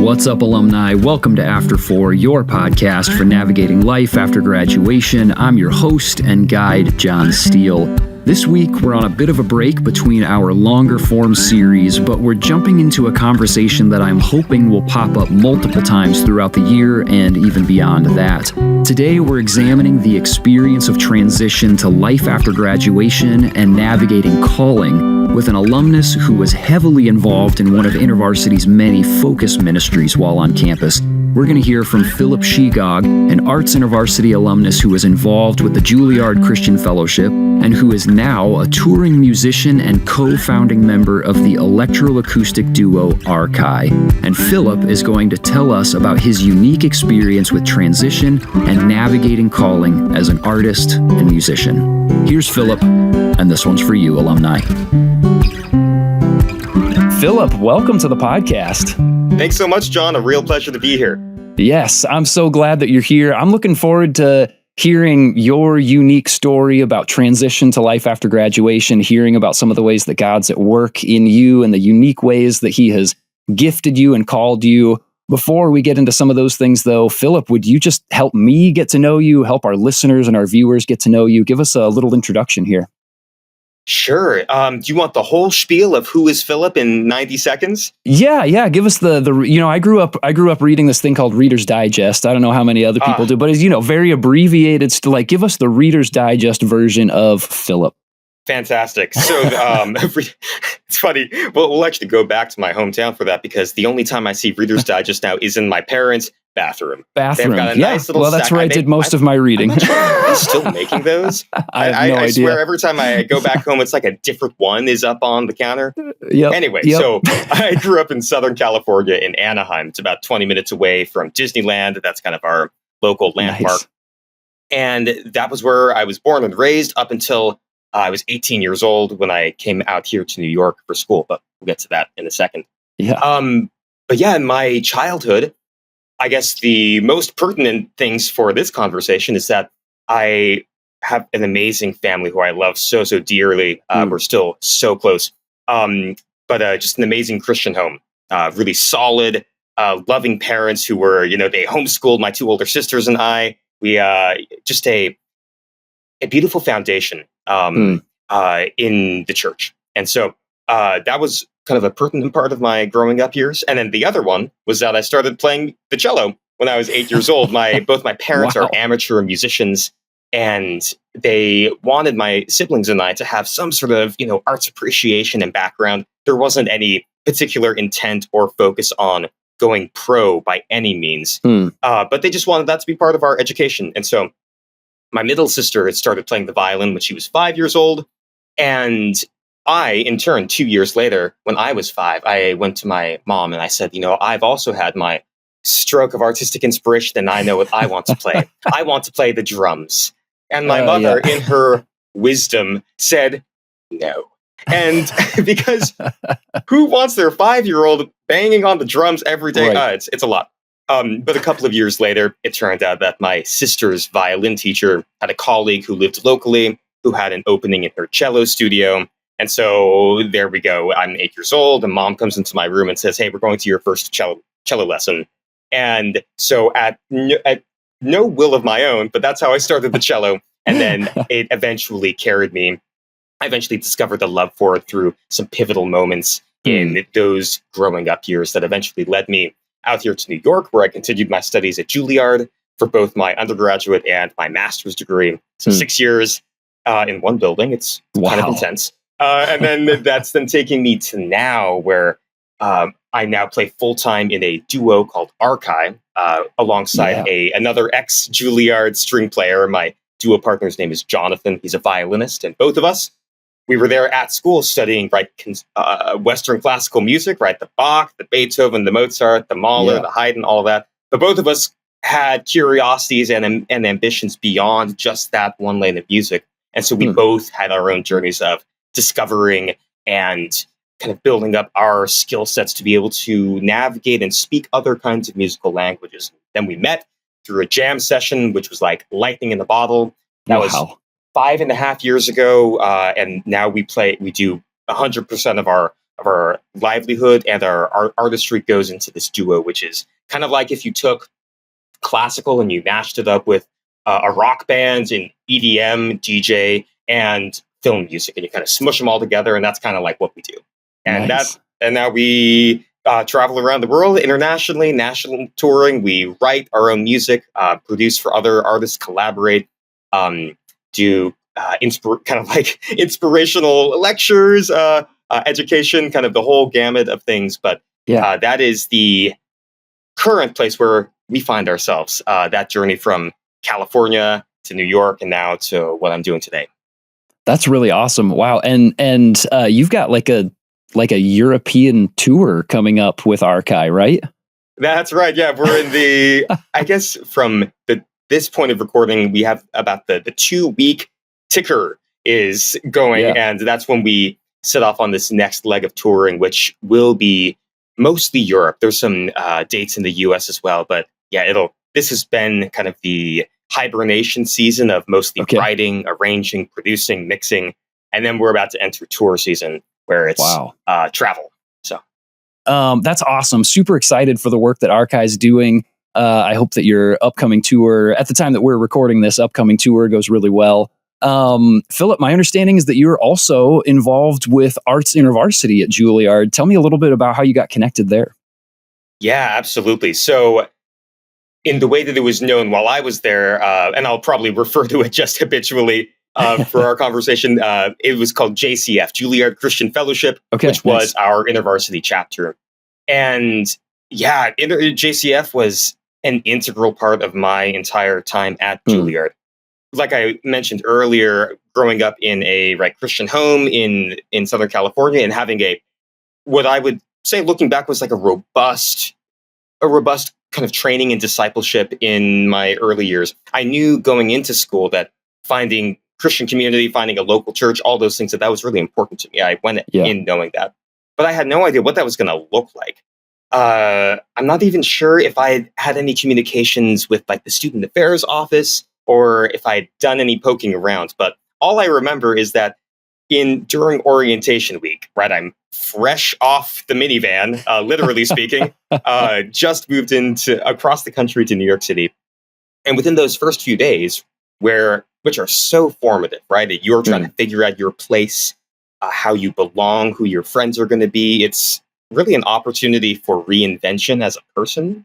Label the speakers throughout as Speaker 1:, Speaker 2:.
Speaker 1: What's up, alumni? Welcome to After 4, your podcast for navigating life after graduation. I'm your host and guide, John Steele. This week, we're on a bit of a break between our longer form series, but we're jumping into a conversation that I'm hoping will pop up multiple times throughout the year and even beyond that. Today, we're examining the experience of transition to life after graduation and navigating calling with an alumnus who was heavily involved in one of InterVarsity's many focus ministries while on campus. We're going to hear from Philip Sheegog, an Arts InterVarsity alumnus who was involved with the Juilliard Christian Fellowship and who is now a touring musician and co-founding member of the electroacoustic duo Arkai. And Philip is going to tell us about his unique experience with transition and navigating calling as an artist and musician. Here's Philip, and this one's for you, alumni. Philip, welcome to the podcast.
Speaker 2: Thanks so much, John. A real pleasure to be here.
Speaker 1: Yes, I'm so glad that you're here. I'm looking forward to hearing your unique story about transition to life after graduation, hearing about some of the ways that God's at work in you and the unique ways that He has gifted you and called you. Before we get into some of those things, though, Philip, would you just help me get to know you, help our listeners and our viewers get to know you? Give us a little introduction here.
Speaker 2: Sure. Do you want the whole spiel of who is Philip in 90 seconds?
Speaker 1: Yeah. Give us the I grew up reading this thing called Reader's Digest. I don't know how many other people do, but it's, very abbreviated. Give us the Reader's Digest version of Philip.
Speaker 2: Fantastic. So it's funny. We'll actually go back to my hometown for that because the only time I see Reader's Digest now is in my parents' bathroom.
Speaker 1: They've got a nice little that's where I did most of my reading.
Speaker 2: I'm not sure if they're still making those.
Speaker 1: I have no idea.
Speaker 2: I swear every time I go back home, it's like a different one is up on the counter. Anyway, So I grew up in Southern California in Anaheim. It's about 20 minutes away from Disneyland. That's kind of our local landmark. Nice. And that was where I was born and raised up until I was 18 years old when I came out here to New York for school. But we'll get to that in a second.
Speaker 1: Yeah.
Speaker 2: But yeah, in my childhood, I guess the most pertinent things for this conversation is that I have an amazing family who I love so dearly. We're still so close. But just an amazing Christian home. Really solid, loving parents who were, they homeschooled my two older sisters and I. We just a beautiful foundation in the church. And so that was kind of a pertinent part of my growing up years. And then the other one was that I started playing the cello when I was 8 years old. Both my parents are amateur musicians, and they wanted my siblings and I to have some sort of, arts appreciation and background. There wasn't any particular intent or focus on going pro by any means, but they just wanted that to be part of our education. And so my middle sister had started playing the violin when she was 5 years old, and I, in turn, 2 years later, when I was 5, I went to my mom and I said, I've also had my stroke of artistic inspiration and I know what I want to play. I want to play the drums. And my mother, in her wisdom, said, no. And because who wants their 5-year-old banging on the drums every day?
Speaker 1: Right.
Speaker 2: It's a lot. But a couple of years later, it turned out that my sister's violin teacher had a colleague who lived locally who had an opening in her cello studio. And so there we go. I'm 8 years old, and mom comes into my room and says, hey, we're going to your first cello lesson. And so at no will of my own, but that's how I started the cello. And then it eventually carried me. I eventually discovered the love for it through some pivotal moments in those growing up years that eventually led me out here to New York, where I continued my studies at Juilliard for both my undergraduate and my master's degree. So 6 years in one building. It's kind of intense. And then that's then taking me to now, where I now play full-time in a duo called Arkai, alongside another ex-Juilliard string player. My duo partner's name is Jonathan. He's a violinist, and both of us, we were there at school studying Western classical music, the Bach, the Beethoven, the Mozart, the Mahler, the Haydn, all of that. But both of us had curiosities and ambitions beyond just that one lane of music. And so we both had our own journeys of discovering and kind of building up our skill sets to be able to navigate and speak other kinds of musical languages. Then we met through a jam session, which was like lightning in the bottle. That was 5.5 years ago. And now we do 100% of our our livelihood and our artistry goes into this duo, which is kind of like if you took classical and you mashed it up with a rock band and EDM, DJ, and film music, and you kind of smush them all together, and that's kind of like what we do. And
Speaker 1: Nice.
Speaker 2: and now we travel around the world internationally, national touring. We write our own music, produce for other artists, collaborate, do kind of like inspirational lectures, education, kind of the whole gamut of things. But
Speaker 1: Yeah.
Speaker 2: that is the current place where we find ourselves. That journey from California to New York, and now to what I'm doing today.
Speaker 1: That's really awesome. Wow. And you've got like a European tour coming up with Arkai, right?
Speaker 2: That's right. Yeah, we're in the. I guess from this point of recording, we have about the 2-week ticker is going,
Speaker 1: Yeah.
Speaker 2: and that's when we set off on this next leg of touring, which will be mostly Europe. There's some dates in the U.S. as well, but yeah, this has been kind of the hibernation season of mostly writing, arranging, producing, mixing, and then we're about to enter tour season where it's travel. So
Speaker 1: that's awesome. Super excited for the work that Arkai is doing. I hope that your upcoming tour, at the time that we're recording this, upcoming tour goes really well. Philip, my understanding is that you're also involved with Arts InterVarsity at Juilliard. Tell me a little bit about how you got connected there.
Speaker 2: Yeah, absolutely. So in the way that it was known while I was there, and I'll probably refer to it just habitually for our conversation, it was called JCF, Juilliard Christian Fellowship, which was our InterVarsity chapter. And yeah, JCF was an integral part of my entire time at Juilliard. Like I mentioned earlier, growing up in a Christian home in Southern California and having what I would say, looking back, was like a robust kind of training and discipleship in my early years. I knew going into school that finding Christian community, finding a local church, all those things, that was really important to me. I went in knowing that, but I had no idea what that was going to look like. I'm not even sure if I had any communications with like the student affairs office or if I had done any poking around. But all I remember is that during orientation week, I'm fresh off the minivan, literally speaking, just moved across the country to New York City. And within those first few days, which are so formative, that you're trying to figure out your place, how you belong, who your friends are going to be. It's really an opportunity for reinvention as a person,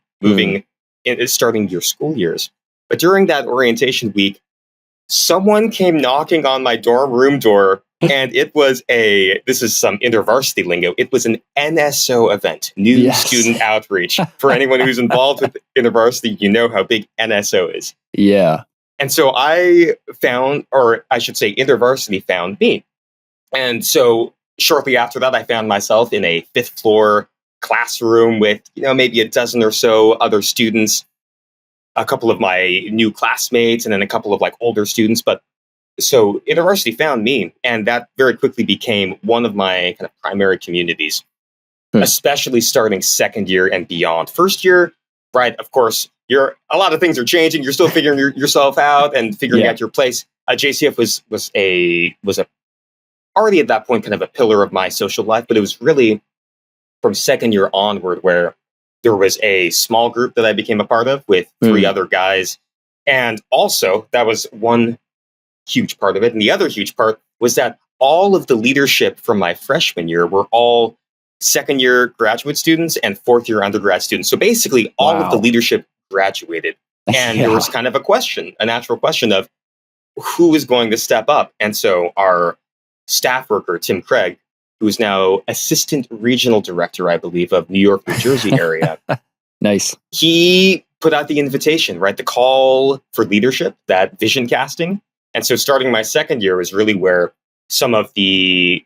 Speaker 2: starting your school years. But during that orientation week, someone came knocking on my dorm room door, and it was this is some InterVarsity lingo, it was an NSO event, New Student Outreach. For anyone who's involved with InterVarsity, you know how big NSO is.
Speaker 1: Yeah.
Speaker 2: And so I found, or I should say InterVarsity found me. And so shortly after that, I found myself in a 5th floor classroom with, maybe a dozen or so other students, a couple of my new classmates, and then a couple of older students. But so InterVarsity found me, and that very quickly became one of my kind of primary communities, especially starting second year and beyond. First year, of course, a lot of things are changing. You're still figuring yourself out and figuring out your place. JCF was already at that point kind of a pillar of my social life, but it was really from second year onward where there was a small group that I became a part of with 3 other guys. And also, that was one huge part of it. And the other huge part was that all of the leadership from my freshman year were all second year graduate students and 4th year undergrad students. So basically, all of the leadership graduated. And there was kind of a natural question of who is going to step up. And so our staff worker, Tim Craig, who is now assistant regional director, I believe, of New York, New Jersey area.
Speaker 1: Nice.
Speaker 2: He put out the invitation, the call for leadership, that vision casting. And so starting my second year was really where some of the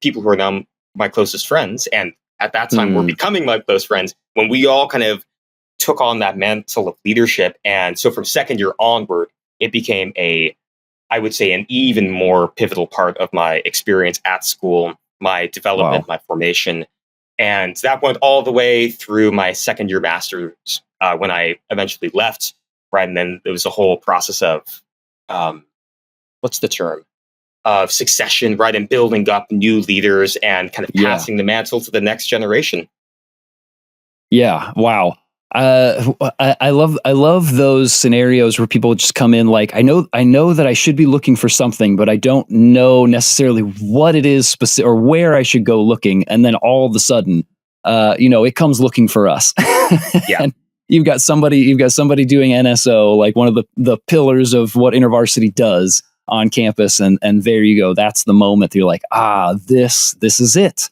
Speaker 2: people who are now my closest friends, and at that time were becoming my close friends, when we all kind of took on that mantle of leadership. And so from second year onward, it became I would say, an even more pivotal part of my experience at school, my development, my formation. And that went all the way through my second year master's when I eventually left. And then there was a whole process of, what's the term? of succession, right, and building up new leaders and kind of passing the mantle to the next generation.
Speaker 1: Yeah. Wow. I love those scenarios where people just come in like, I know that I should be looking for something, but I don't know necessarily what it is specific or where I should go looking. And then all of a sudden, it comes looking for us.
Speaker 2: Yeah.
Speaker 1: And you've got somebody doing NSO, like one of the pillars of what InterVarsity does on campus. And there you go. That's the moment that you're like, this is it.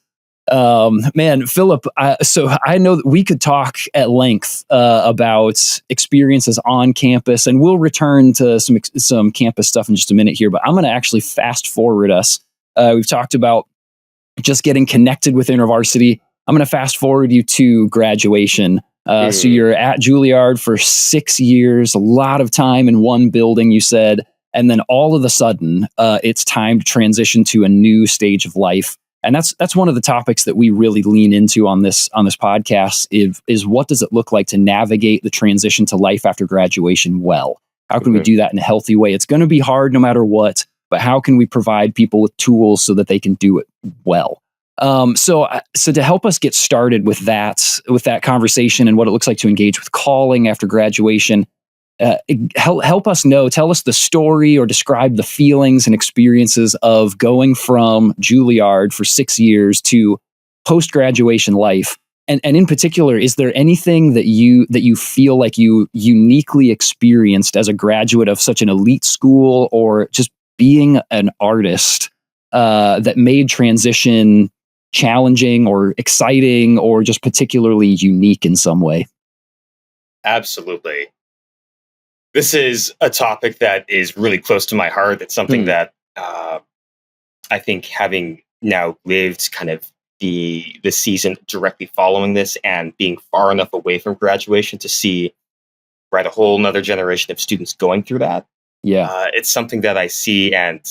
Speaker 1: Man, Philip, so I know that we could talk at length about experiences on campus, and we'll return to some campus stuff in just a minute here, but I'm going to actually fast forward us. We've talked about just getting connected with InterVarsity. I'm going to fast forward you to graduation. So you're at Juilliard for 6 years, a lot of time in one building, you said, and then all of a sudden, it's time to transition to a new stage of life. And that's one of the topics that we really lean into on this podcast is what does it look like to navigate the transition to life after graduation well? How can we do that in a healthy way? It's going to be hard no matter what, but how can we provide people with tools so that they can do it well? So to help us get started with that conversation and what it looks like to engage with calling after graduation, help us know, tell us the story or describe the feelings and experiences of going from Juilliard for 6 years to post-graduation life. And in particular, is there anything that you feel like you uniquely experienced as a graduate of such an elite school, or just being an artist that made transition challenging or exciting or just particularly unique in some way?
Speaker 2: Absolutely. This is a topic that is really close to my heart. It's something that I think, having now lived kind of the season directly following this and being far enough away from graduation to see, right, a whole nother generation of students going through that. Yeah, it's something that I see, and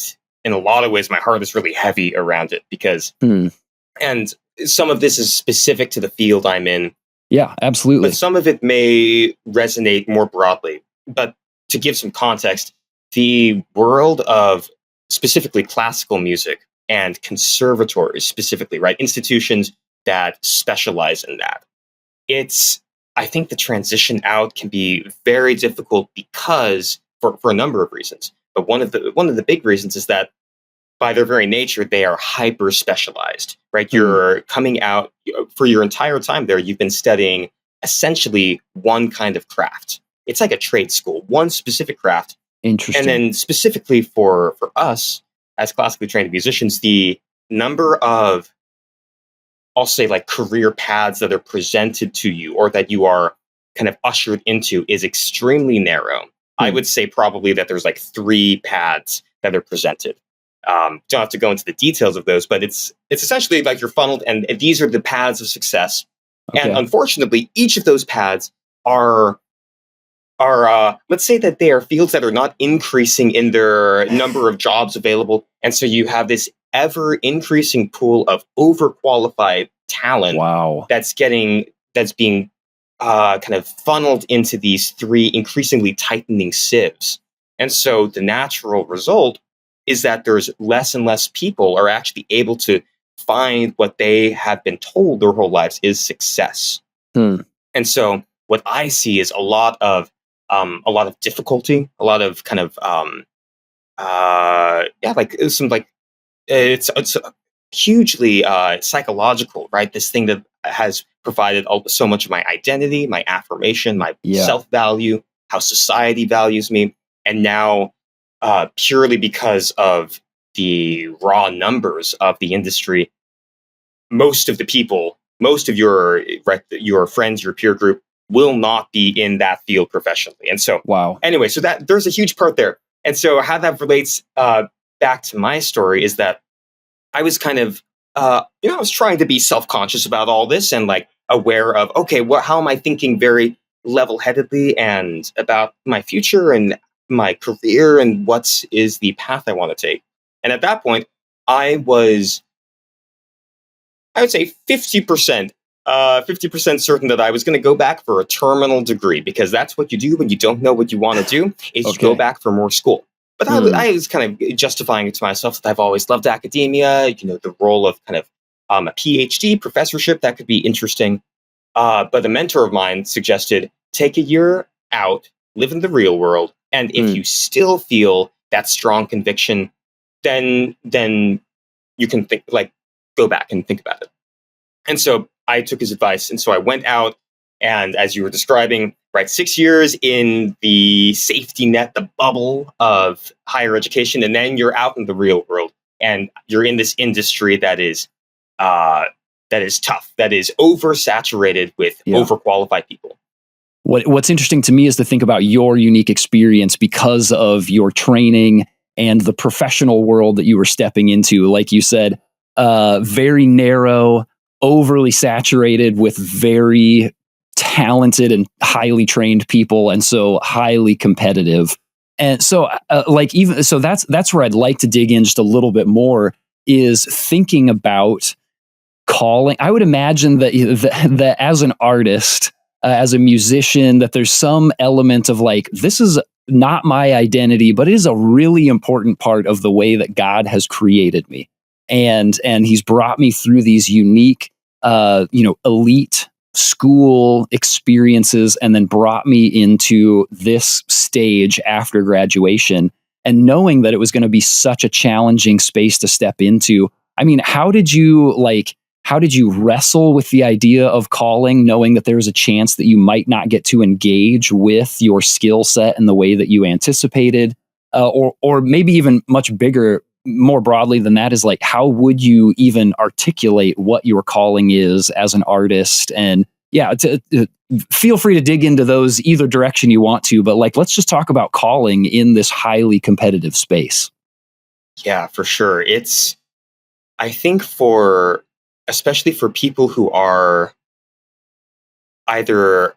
Speaker 2: in a lot of ways, my heart is really heavy around it because, and some of this is specific to the field I'm in.
Speaker 1: Yeah, absolutely.
Speaker 2: But some of it may resonate more broadly. But to give some context, the world of specifically classical music and conservatories specifically, right, institutions that specialize in that, I think the transition out can be very difficult because for a number of reasons. But one of the big reasons is that by their very nature, they are hyper specialized, right? You're coming out for your entire time there. You've been studying essentially one kind of craft. It's like a trade school, one specific craft.
Speaker 1: Interesting.
Speaker 2: And then specifically for us as classically trained musicians, the number of, I'll say, like career paths that are presented to you or that you are kind of ushered into is extremely narrow. I would say probably that there's like 3 paths that are presented. Don't have to go into the details of those, but it's essentially like you're funneled, and these are the paths of success. Okay. And unfortunately, each of those paths are let's say that they are fields that are not increasing in their number of jobs available, and so you have this ever increasing pool of overqualified talent. Wow, that's being kind of funneled into these 3 increasingly tightening sieves, and so the natural result is that there's less and less people are actually able to find what they have been told their whole lives is success. And so what I see is a lot of difficulty, a lot of kind of it's hugely psychological, right? This thing that has provided so much of my identity, my affirmation, my self-value, how society values me, and now purely because of the raw numbers of the industry, most of your friends, your peer group, will not be in that field professionally. And so, anyway, so that there's a huge part there. And so how that relates back to my story is that I was kind of, I was trying to be self-conscious about all this and like aware of, okay, how am I thinking very level-headedly and about my future and my career and what is the path I want to take. And at that point, I would say 50% certain that I was going to go back for a terminal degree, because that's what you do when you don't know what you want to do, is you go back for more school. But I was kind of justifying it to myself that I've always loved academia, the role of kind of a PhD professorship, that could be interesting. But a mentor of mine suggested take a year out, live in the real world, and if you still feel that strong conviction, then you can go back and think about it. And so I took his advice, and so I went out, and as you were describing, right, 6 years in the safety net, the bubble of higher education, and then you're out in the real world, and you're in this industry that is tough, that is oversaturated with overqualified people.
Speaker 1: What's interesting to me is to think about your unique experience because of your training and the professional world that you were stepping into. Like you said, very narrow, overly saturated with very talented and highly trained people, and so highly competitive. And so that's where I'd like to dig in just a little bit more, is thinking about calling. I would imagine that as an artist, as a musician, that there's some element of like, this is not my identity, but it is a really important part of the way that God has created me. And he's brought me through these unique, elite school experiences, and then brought me into this stage after graduation. And knowing that it was going to be such a challenging space to step into, I mean, how did you wrestle with the idea of calling, knowing that there was a chance that you might not get to engage with your skill set in the way that you anticipated? Or maybe even much bigger, more broadly than that, is like, how would you even articulate what your calling is as an artist? And feel free to dig into those either direction you want to, but like, let's just talk about calling in this highly competitive space.
Speaker 2: Yeah, for sure. I think especially for people who are either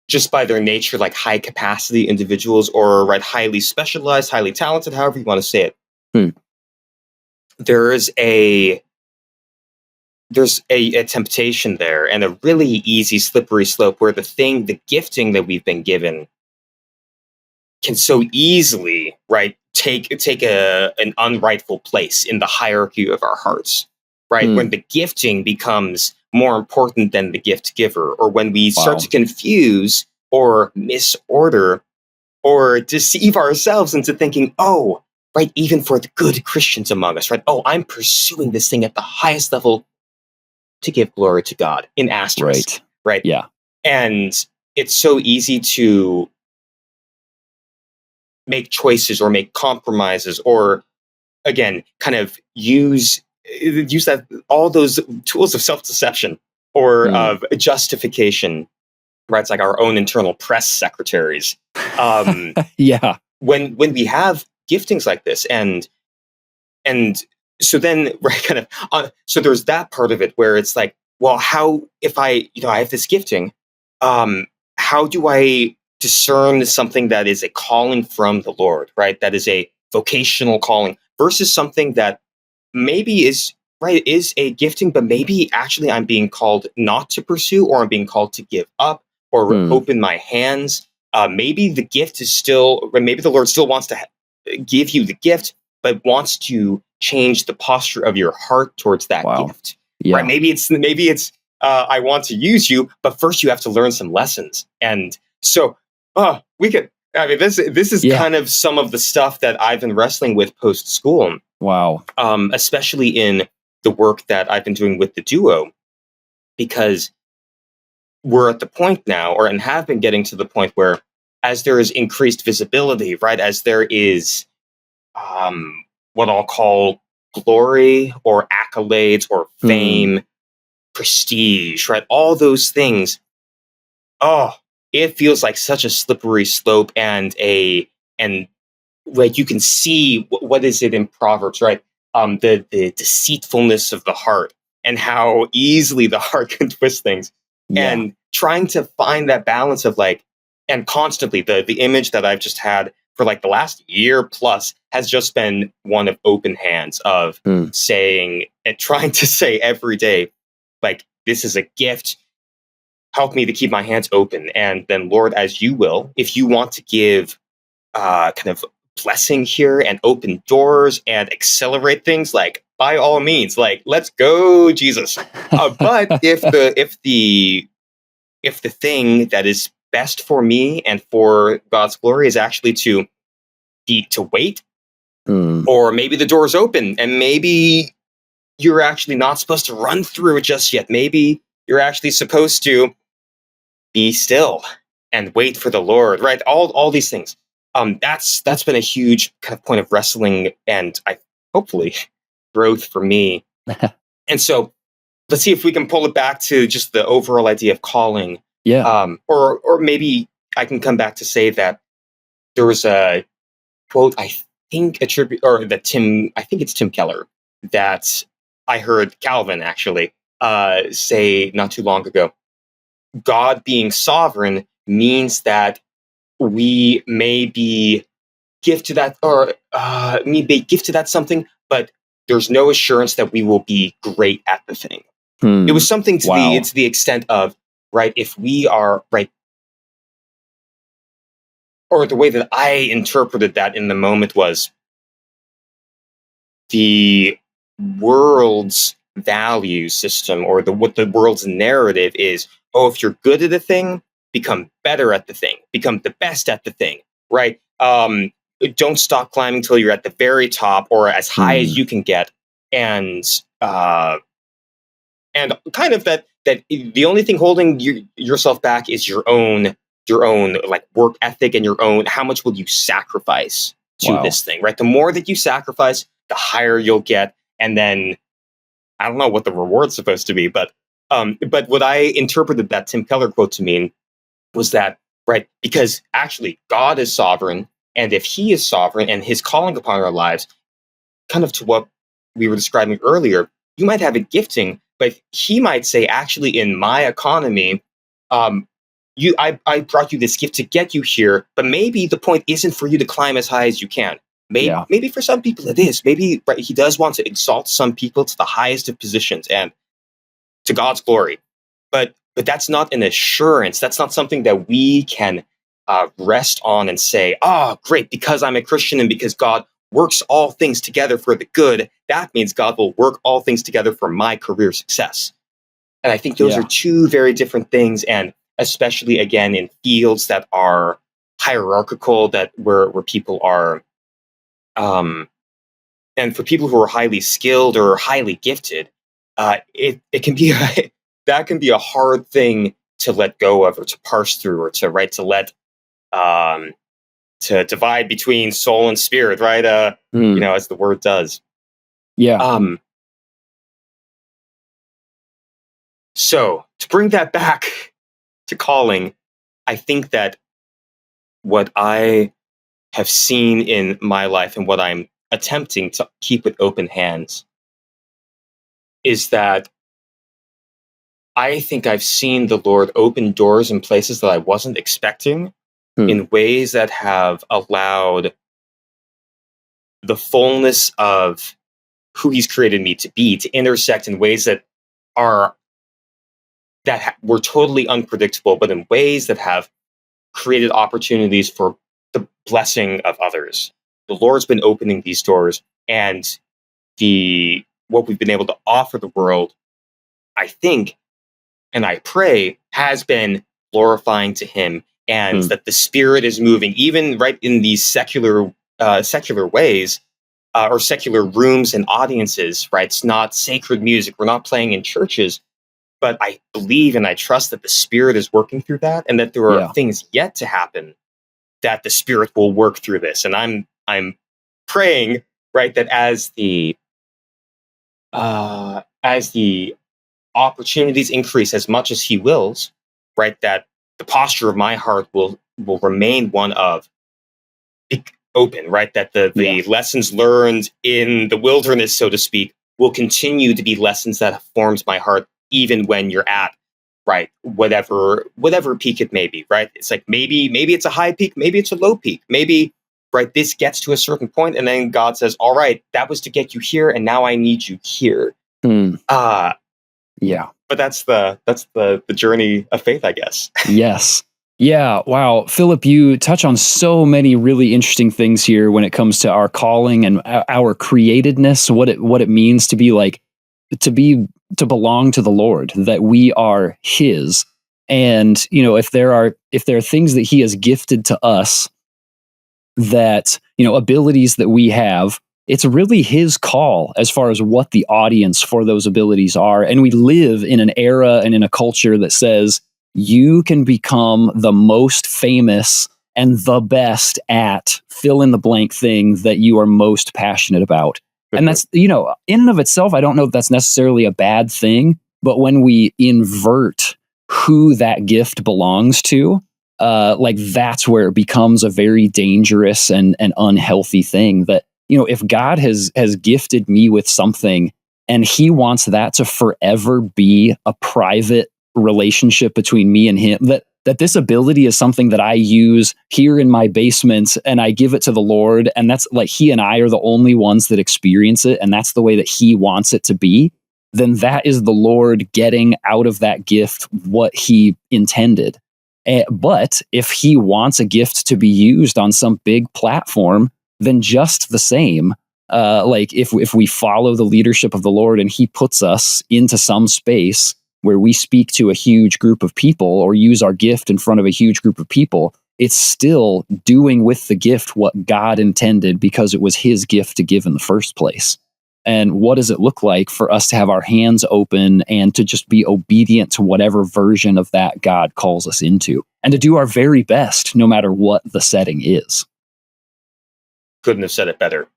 Speaker 2: just by their nature, like high capacity individuals, or highly specialized, highly talented, however you want to say it. There's a temptation there, and a really easy slippery slope where the gifting that we've been given can so easily, take an unrightful place in the hierarchy of our hearts, right? When the gifting becomes more important than the gift giver, or when we start to confuse or misorder or deceive ourselves into thinking, even for the good Christians among us, I'm pursuing this thing at the highest level to give glory to God, in asterisk, right?
Speaker 1: Yeah.
Speaker 2: And it's so easy to make choices or make compromises, or again, kind of use that, all those tools of self-deception or of justification, right? It's like our own internal press secretaries.
Speaker 1: Yeah.
Speaker 2: When we have giftings like this, and so then so there's that part of it where it's like, well, how, if I have this gifting, how do I discern something that is a calling from the Lord, right? That is a vocational calling, versus something that maybe is a gifting, but maybe actually I'm being called not to pursue, or I'm being called to give up, or open my hands. Maybe the gift is maybe the Lord still wants to give you the gift, but wants to change the posture of your heart towards that gift.
Speaker 1: Yeah.
Speaker 2: Right? Maybe it's I want to use you, but first you have to learn some lessons. And so this is kind of some of the stuff that I've been wrestling with post school.
Speaker 1: Wow.
Speaker 2: Especially in the work that I've been doing with the duo, because we're at the point now, and have been getting to the point where, as there is increased visibility, right, as there is what I'll call glory or accolades or fame, prestige, right, all those things, it feels like such a slippery slope, and like you can see what is it in Proverbs, right? The deceitfulness of the heart, and how easily the heart can twist things. Yeah. And trying to find that balance of and constantly the image that I've just had for the last year plus has just been one of open hands, of saying and trying to say every day, this is a gift. Help me to keep my hands open. And then, Lord, as you will, if you want to give kind of blessing here and open doors and accelerate things, like by all means, like let's go, Jesus. But if the thing that is best for me and for God's glory is actually to wait, or maybe the door's open and maybe you're actually not supposed to run through it just yet. Maybe you're actually supposed to be still and wait for the Lord, right? All these things. That's been a huge kind of point of wrestling and hopefully growth for me. And so let's see if we can pull it back to just the overall idea of calling.
Speaker 1: Yeah.
Speaker 2: Or maybe I can come back to say that there was a quote, I think it's Tim Keller, that I heard Calvin actually say not too long ago. God being sovereign means that we may be gifted that, or may be gifted at something, but there's no assurance that we will be great at the thing. It was something to the extent of, right, if we are right, or the way that I interpreted that in the moment was the world's value system, or what the world's narrative is. Oh, if you're good at a thing, become better at the thing, become the best at the thing, right? Don't stop climbing till you're at the very top or as high as you can get, and kind of that the only thing holding yourself back is your own like work ethic and your own, how much will you sacrifice to this thing, right? The more that you sacrifice, the higher you'll get, and then I don't know what the reward's supposed to be, but what I interpreted that Tim Keller quote to mean was that, right, because actually God is sovereign, and if he is sovereign and his calling upon our lives, kind of to what we were describing earlier, you might have a gifting, but he might say, actually, in my economy, I brought you this gift to get you here, but maybe the point isn't for you to climb as high as you can. Maybe for some people it is. Maybe, right, he does want to exalt some people to the highest of positions and to God's glory. But that's not an assurance. That's not something that we can rest on and say, great, because I'm a Christian and because God works all things together for the good, that means God will work all things together for my career success. And I think those are two very different things, and especially, again, in fields that are hierarchical, that where people are, and for people who are highly skilled or highly gifted, it can be that can be a hard thing to let go of, or to parse through, or to let to divide between soul and spirit, right? As the word does. Yeah. So to bring that back to calling, I think that what I have seen in my life and what I'm attempting to keep with open hands is that I think I've seen the Lord open doors in places that I wasn't expecting, in ways that have allowed the fullness of who he's created me to be to intersect in ways that were totally unpredictable, but in ways that have created opportunities for the blessing of others. The Lord's been opening these doors, and what we've been able to offer the world, I think, and I pray, has been glorifying to him, and that the Spirit is moving, even right in these secular ways, or secular rooms and audiences, right? It's not sacred music. We're not playing in churches, but I believe and I trust that the Spirit is working through that, and that there are things yet to happen that the Spirit will work through this. And I'm praying, right, that as the opportunities increase as much as he wills, right, that the posture of my heart will remain one of open, right, that the lessons learned in the wilderness, so to speak, will continue to be lessons that have formed my heart, even when you're at, right, whatever peak it may be, right? It's like maybe it's a high peak, maybe it's a low peak, maybe, right, this gets to a certain point, and then God says, all right, that was to get you here, and now I need you here. But that's the journey of faith, I guess.
Speaker 1: Yes. Yeah, wow. Philip, you touch on so many really interesting things here when it comes to our calling and our createdness, what it means to be like to be to belong to the Lord, that we are his. And, if there are things that he has gifted to us, that, abilities that we have, it's really his call as far as what the audience for those abilities are. And we live in an era and in a culture that says you can become the most famous and the best at fill in the blank thing that you are most passionate about. And that's, in and of itself, I don't know if that's necessarily a bad thing, but when we invert who that gift belongs to, like that's where it becomes a very dangerous and unhealthy thing. That, if God has gifted me with something and he wants that to forever be a private relationship between me and him, that this ability is something that I use here in my basement and I give it to the Lord, and that's like he and I are the only ones that experience it, and that's the way that he wants it to be, then that is the Lord getting out of that gift what he intended. But if he wants a gift to be used on some big platform, then just the same, like if we follow the leadership of the Lord and he puts us into some space where we speak to a huge group of people or use our gift in front of a huge group of people, it's still doing with the gift what God intended, because it was his gift to give in the first place. And what does it look like for us to have our hands open and to just be obedient to whatever version of that God calls us into, and to do our very best no matter what the setting is?
Speaker 2: Couldn't have said it better.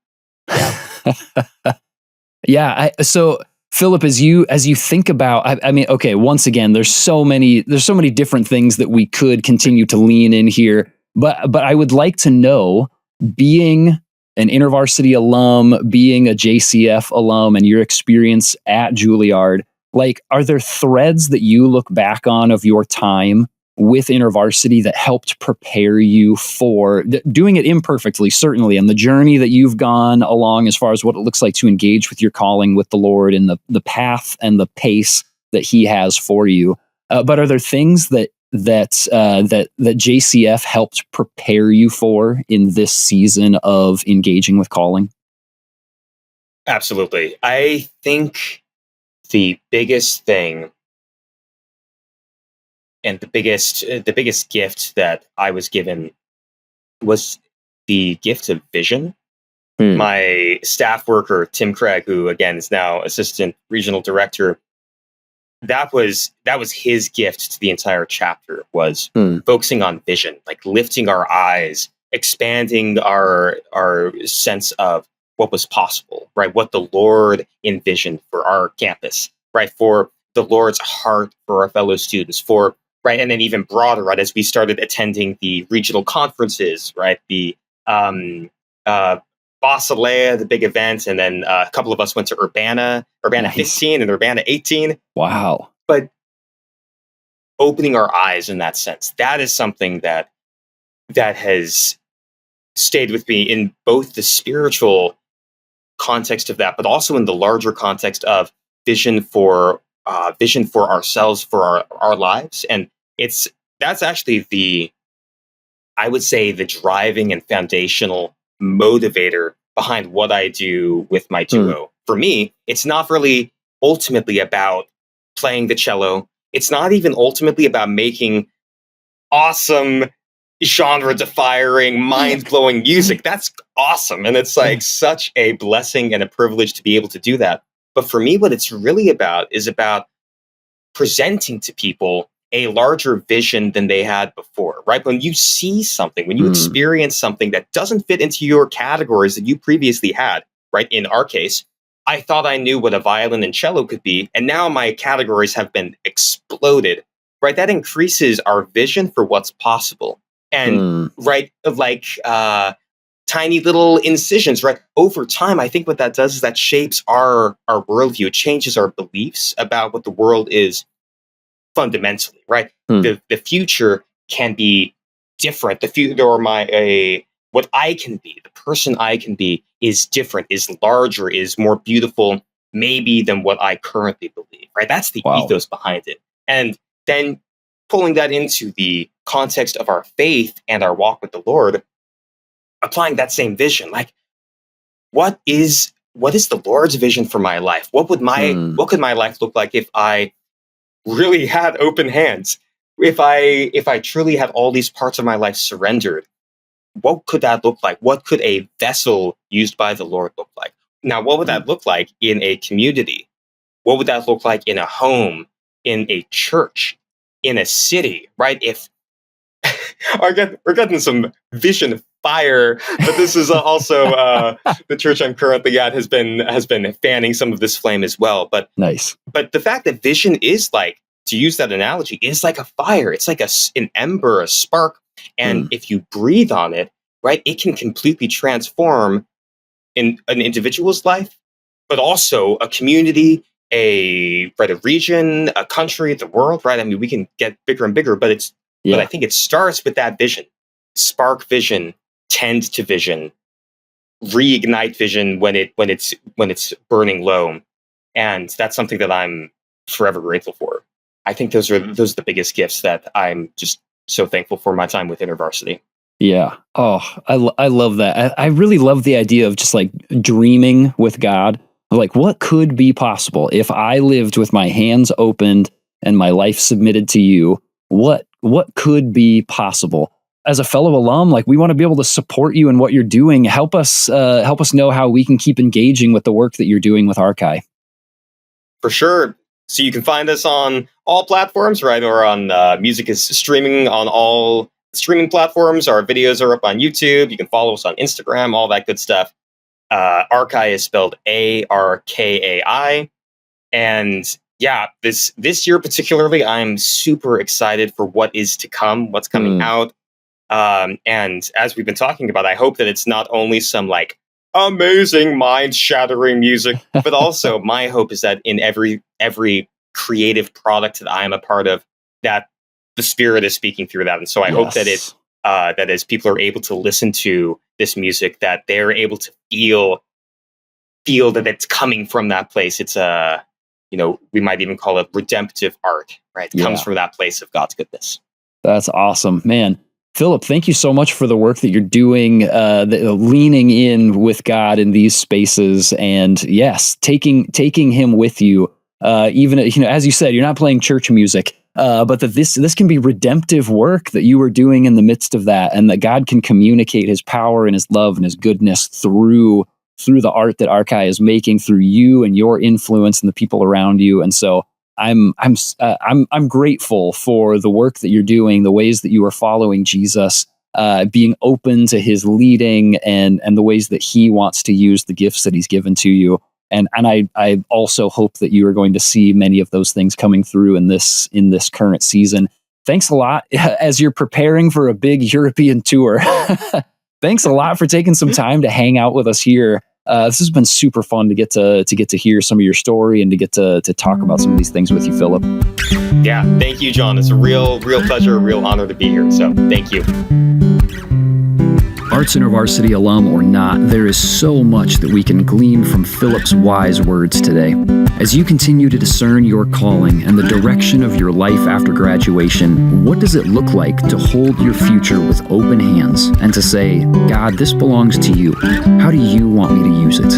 Speaker 1: Yeah. So Philip, as you think about, I mean, okay, once again, there's so many different things that we could continue to lean in here, but I would like to know, being an InterVarsity alum, being a JCF alum, and your experience at Juilliard, like, are there threads that you look back on of your time with InterVarsity that helped prepare you for doing it imperfectly, certainly, and the journey that you've gone along as far as what it looks like to engage with your calling with the Lord and the path and the pace that he has for you? But are there things that JCF helped prepare you for in this season of engaging with calling?
Speaker 2: Absolutely. I think the biggest thing and the biggest gift that I was given was the gift of vision. My staff worker, Tim Craig, who again is now assistant regional director, that was his gift to the entire chapter, was focusing on vision, like lifting our eyes, expanding our sense of what was possible, right? What the Lord envisioned for our campus, right? For the Lord's heart for our fellow students, for right, and then even broader, right? As we started attending the regional conferences, right? The Basilea, the big event, and then a couple of us went to Urbana
Speaker 1: Nice.
Speaker 2: 15 and Urbana 18.
Speaker 1: Wow.
Speaker 2: But opening our eyes in that sense, that is something that has stayed with me in both the spiritual context of that, but also in the larger context of vision for ourselves, for our lives. And that's actually I would say, the driving and foundational motivator behind what I do with my duo. For me, it's not really ultimately about playing the cello. It's not even ultimately about making awesome, genre-defying, mind-blowing music. That's awesome. And it's like such a blessing and a privilege to be able to do that. But for me, what it's really about is about presenting to people a larger vision than they had before, right? When you see something, when you experience something that doesn't fit into your categories that you previously had, right? In our case, I thought I knew what a violin and cello could be, and now my categories have been exploded, right? That increases our vision for what's possible. And, right, like tiny little incisions, right? Over time, I think what that does is that shapes our worldview. It changes our beliefs about what the world is fundamentally, right? The future can be different. The future, or what I can be, the person I can be, is different, is larger, is more beautiful, maybe, than what I currently believe, right? That's the ethos behind it. And then pulling that into the context of our faith and our walk with the Lord, applying that same vision, like what is the Lord's vision for my life? What could my life look like if I really had open hands? If I truly had all these parts of my life surrendered, what could that look like? What could a vessel used by the Lord look like? Now, what would that look like in a community? What would that look like in a home, in a church, in a city, right? If we're getting some vision fire, but this is also the church I'm currently at has been fanning some of this flame as well. But
Speaker 1: nice.
Speaker 2: But the fact that vision is like, to use that analogy, is like a fire. It's like an ember, a spark, and if you breathe on it, right, it can completely transform in an individual's life, but also a community, a region, a country, the world, right? I mean, we can get bigger and bigger, but I think it starts with that vision. Spark vision, tend to vision, reignite vision when it's burning low. And that's something that I'm forever grateful for. I think those are the biggest gifts that I'm just so thankful for my time with InterVarsity.
Speaker 1: Yeah. Oh, I love that. I really love the idea of just like dreaming with God. Like, what could be possible if I lived with my hands opened and my life submitted to you? What could be possible? As a fellow alum, like, we want to be able to support you in what you're doing. Help us know how we can keep engaging with the work that you're doing with Arkai.
Speaker 2: For sure. So you can find us on all platforms, right? Or on music is streaming on all streaming platforms. Our videos are up on YouTube. You can follow us on Instagram, all that good stuff. Arkai is spelled Arkai. And yeah, this year particularly, I'm super excited for what is to come, what's coming out. And as we've been talking about, I hope that it's not only some like amazing mind-shattering music, but also my hope is that in every creative product that I am a part of, that the Spirit is speaking through that. And so I hope that that as people are able to listen to this music, that they're able to feel that it's coming from that place. It's we might even call it redemptive art, right? It comes from that place of God's goodness.
Speaker 1: That's awesome, man. Philip, thank you so much for the work that you're doing, leaning in with God in these spaces, and yes, taking Him with you. Even as you said, you're not playing church music, but that this can be redemptive work that you are doing in the midst of that, and that God can communicate His power and His love and His goodness through the art that Arkai is making, through you and your influence and the people around you. And so I'm grateful for the work that you're doing, the ways that you are following Jesus, being open to His leading, and the ways that He wants to use the gifts that He's given to you. And I also hope that you are going to see many of those things coming through in this current season. Thanks a lot as you're preparing for a big European tour. Thanks a lot for taking some time to hang out with us here. This has been super fun to get to hear some of your story and to get to talk about some of these things with you, Philip.
Speaker 2: Yeah, thank you, John. It's a real pleasure, a real honor to be here. So thank you.
Speaker 1: Arts InterVarsity alum or not, there is so much that we can glean from Philip's wise words today. As you continue to discern your calling and the direction of your life after graduation, what does it look like to hold your future with open hands and to say, God, this belongs to you. How do you want me to use it?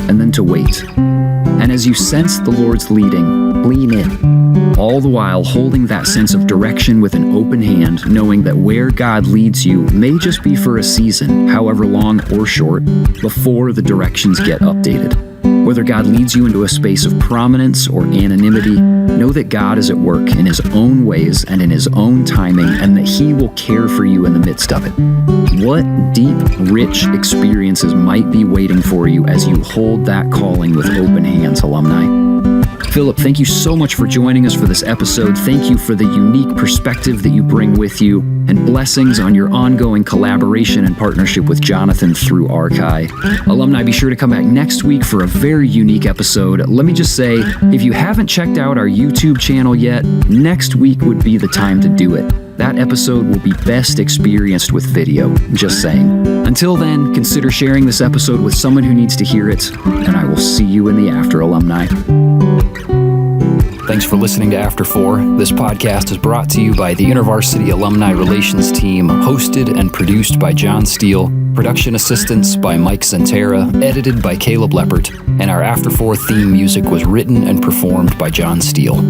Speaker 1: And then to wait. And as you sense the Lord's leading, lean in, all the while holding that sense of direction with an open hand, knowing that where God leads you may just be for a season, however long or short, before the directions get updated. Whether God leads you into a space of prominence or anonymity, know that God is at work in His own ways and in His own timing, and that He will care for you in the midst of it. What deep, rich experiences might be waiting for you as you hold that calling with open hands, alumni? Philip, thank you so much for joining us for this episode. Thank you for the unique perspective that you bring with you, and blessings on your ongoing collaboration and partnership with Jonathan through Arkai. Alumni, be sure to come back next week for a very unique episode. Let me just say, if you haven't checked out our YouTube channel yet, next week would be the time to do it. That episode will be best experienced with video, just saying. Until then, consider sharing this episode with someone who needs to hear it, and I will see you in the after, alumni. Thanks for listening to After 4. This podcast is brought to you by the InterVarsity Alumni Relations Team, hosted and produced by John Steele, production assistance by Mike Santera, edited by Caleb Leppert, and our After 4 theme music was written and performed by John Steele.